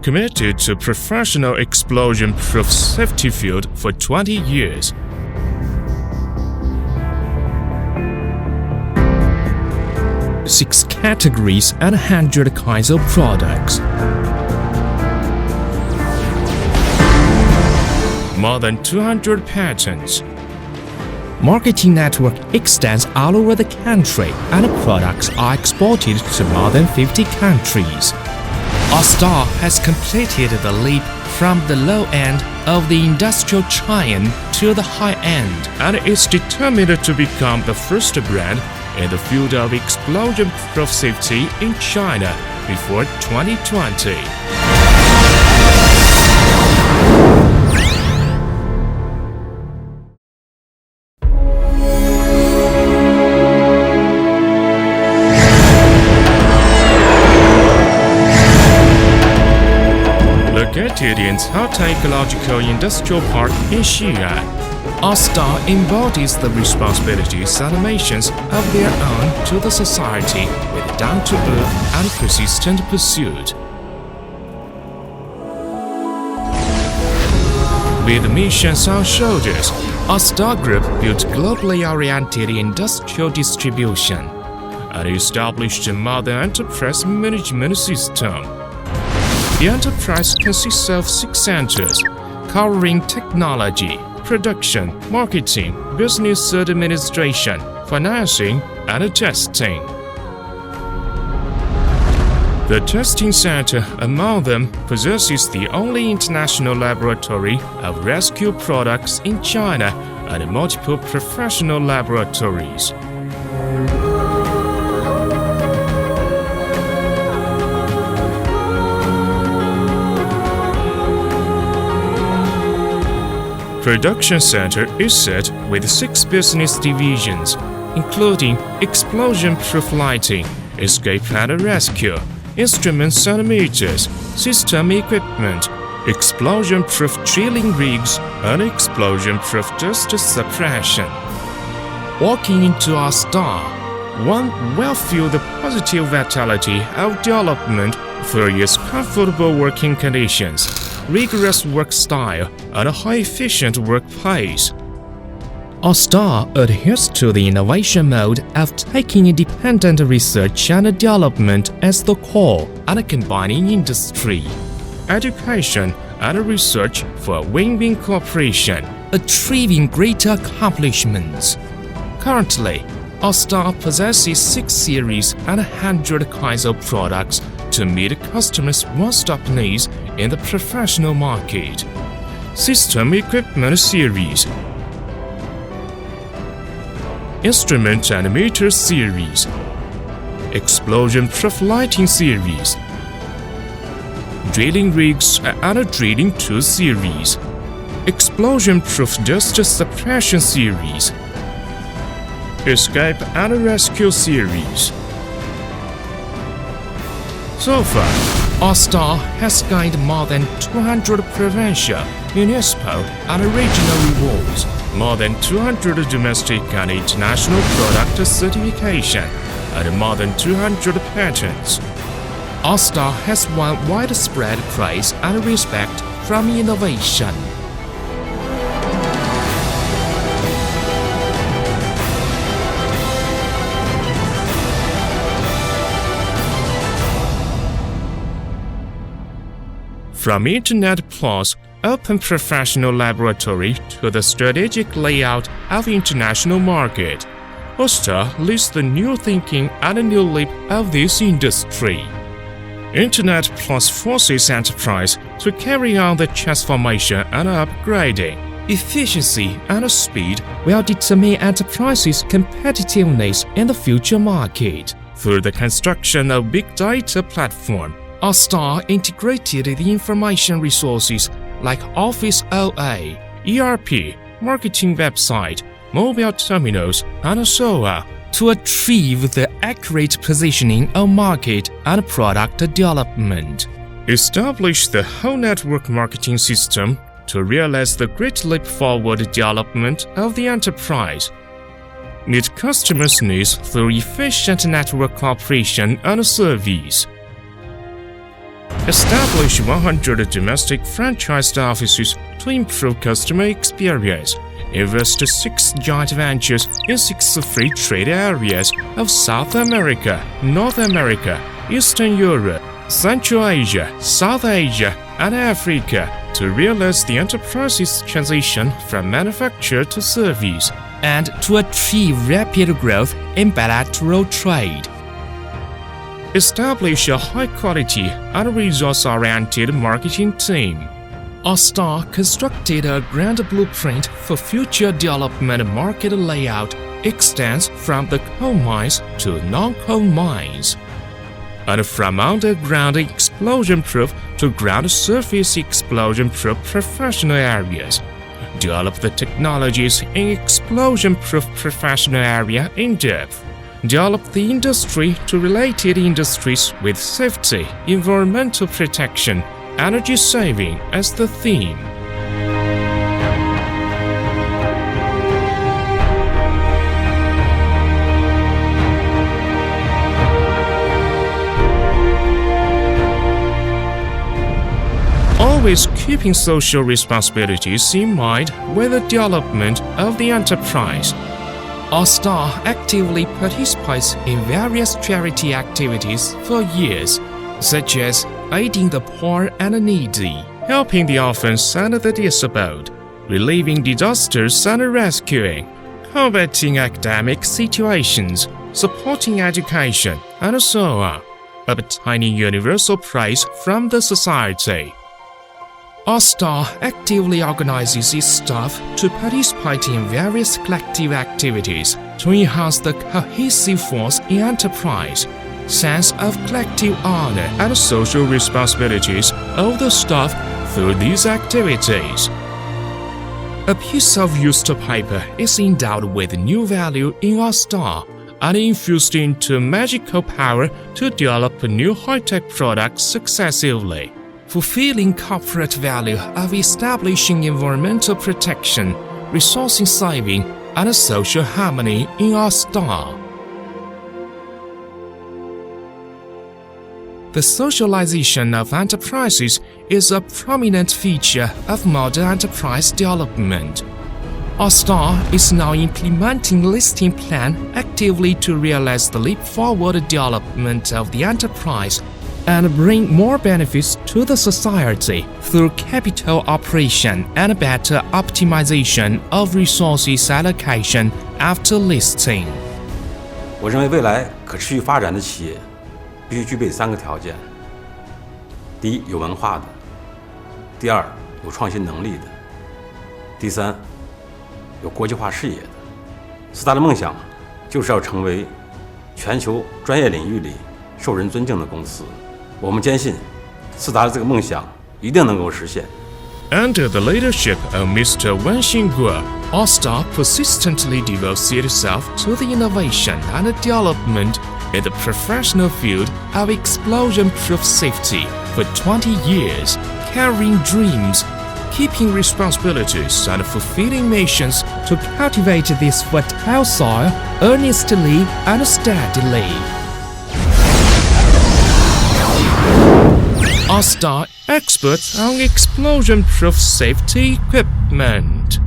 committed to professional explosion-proof safety field for 20 years. Six categories and 100 kinds of products. More than 200 patents. Marketing network extends all over the country and products are exported to more than 50 countries. ASTTAR has completed the leap from the low end of the industrial chain to the high end and is determined to become the first brand in the field of explosion-proof safety in China before 2020. Located in Shaanxi Ecological Industrial Park in Xi'an, ASTTAR embodies the responsibilities and missions of their own to the society with down-to-earth and persistent pursuit. With missions on shoulders, ASTTAR Group built globally oriented industrial distribution and established a modern enterprise management system. The enterprise consists of 6 centers, covering technology, production, marketing, business administration, financing, and testing. The testing center among them possesses the only international laboratory of rescue products in China and multiple professional laboratories. Production center is set with 6 business divisions, including explosion-proof lighting, escape and rescue, instruments and meters, system equipment, explosion-proof drilling rigs, and explosion-proof dust suppression. Walking into ASTTAR, one will feel the positive vitality of development through its comfortable working conditions, rigorous work style, and a high-efficient workplace. ASTTAR adheres to the innovation mode of taking independent research and development as the core and combining industry, education, and research for win-win cooperation, achieving greater accomplishments. Currently, ASTTAR possesses 6 series and 100 kinds of products to meet customers' one-stop needs in the professional market. System Equipment Series, Instrument and Meter Series, Explosion-Proof Lighting Series, Drilling Rigs and Drilling Tool Series, Explosion-Proof Dust Suppression Series, Escape and Rescue Series. So far, ASTTAR has gained more than 200 provincial, municipal, and regional awards, more than 200 domestic and international product certification, and more than 200 patents. ASTTAR has won widespread praise and respect from innovation. From Internet Plus open professional laboratory to the strategic layout of international market, ASTTAR leads the new thinking and new leap of this industry. Internet Plus forces enterprise to carry on the transformation and upgrading. Efficiency and speed will determine enterprises' competitiveness in the future market. Through the construction of big data platform, ASTTAR integrated the information resources like Office OA, ERP, marketing website, mobile terminals, and so on to achieve the accurate positioning of market and product development. Establish the whole network marketing system to realize the great leap forward development of the enterprise. Meet customers' needs through efficient network operation and service. Establish 100 domestic franchised offices to improve customer experience. Invest 6 joint ventures in 6 free trade areas of South America, North America, Eastern Europe, Central Asia, South Asia, and Africa to realize the enterprise's transition from manufacture to service and to achieve rapid growth in bilateral trade. Establish a high-quality and resource-oriented marketing team. ASTTAR constructed a grand blueprint for future development. Market layout extends from the coal mines to non-coal mines, and from underground explosion-proof to ground surface explosion-proof professional areas. Develop the technologies in explosion-proof professional area in depth. Develop the industry to related industries with safety, environmental protection, energy saving as the theme. Always keeping social responsibilities in mind with the development of the enterprise. ASTTAR actively participates in various charity activities for years, such as aiding the poor and needy, helping the orphans and the disabled, relieving disasters and rescuing, combating academic situations, supporting education, and so on, obtaining universal praise from the society. ASTTAR actively organizes its staff to participate in various collective activities to enhance the cohesive force in enterprise, sense of collective honor, and social responsibilities of the staff through these activities. A piece of used paper is endowed with new value in ASTTAR and infused into magical power to develop new high-tech products successively, fulfilling corporate value of establishing environmental protection, resource saving, and social harmony in ASTTAR. The socialization of enterprises is a prominent feature of modern enterprise development. ASTTAR is now implementing listing plan actively to realize the leap-forward development of the enterprise and bring more benefits to the society through capital operation and better optimization of resources allocation after listing. 我认为未来可持续发展的企业必须具备3个条件：第一，有文化的；第二，有创新能力的；第三，有国际化视野的。四大的梦想就是要成为全球专业领域里受人尊敬的公司。我们坚信，四大的这个梦想一定能够实现。Under the leadership of Mr. Wen Xingguo, ASTTAR persistently devotes itself to the innovation and development in the professional field of explosion-proof safety for 20 years, carrying dreams, keeping responsibilities, and fulfilling missions to cultivate this fertile soil earnestly and steadily. ASTTAR experts on explosion-proof safety equipment.